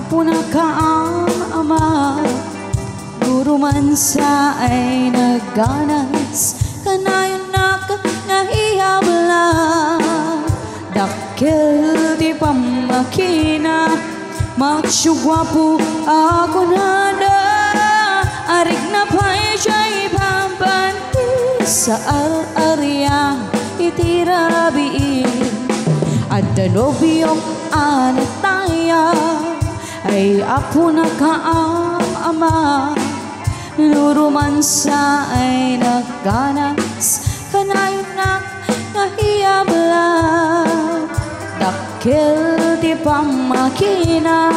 apo na kaang ama, guro man sa ay naganas, kanayon na nahihabla, dakil di pamakina, macho gwapo ako nada, arig na pa'y siya'y pambanti, sa al-arya itirabiin, at danobyong anataya, ay apo na kaang ama, luruman sa ay naganas, kanayon na nahiyabla, dakil di pamakina,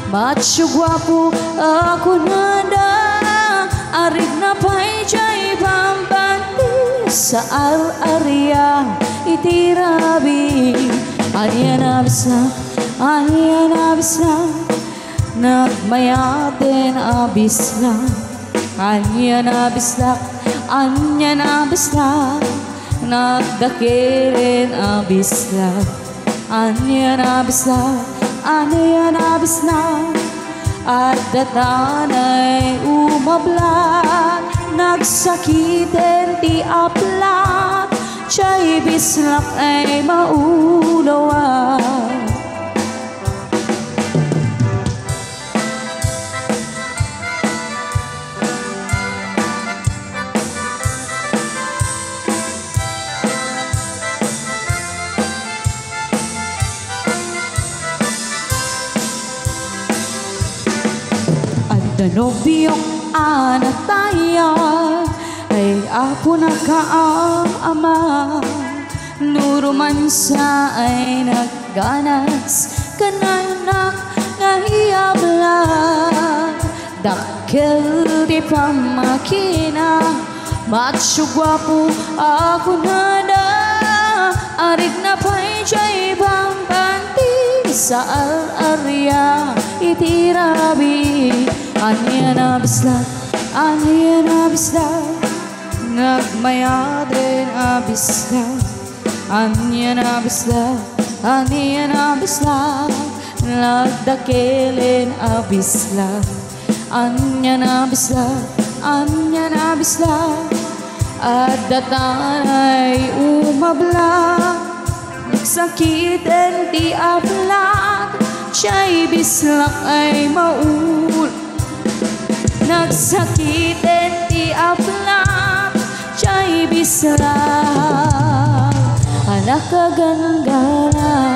macho gwapo ako nada, arig na pa'y siya'y pambanti, sa al-arya itirabi, anya nabis na, nagmayatin abis na, anya nabis na, nagdakirin abis na, anya nabis na, at datanay umablat, nagsakitin ti aplat, siya'y bislak ay maulawa. Danobyong anataya, ay apo na kaang ama, luruman sa ay nagganas, kananak nahiyabla, dakil di pamakina, macho gwapo ako nada, arig na pa'y siya'y pambanti, sa al-arya itirabi, anya nabis na, nagmayadrin abis na, anya nabis na, nagdakilin abis na, anya nabis na, at datanay umabla, nagsakitin di aplat, siya'y bislak ay maul, nagsakitin di aplat, siya'y bislak, anak kaganggala.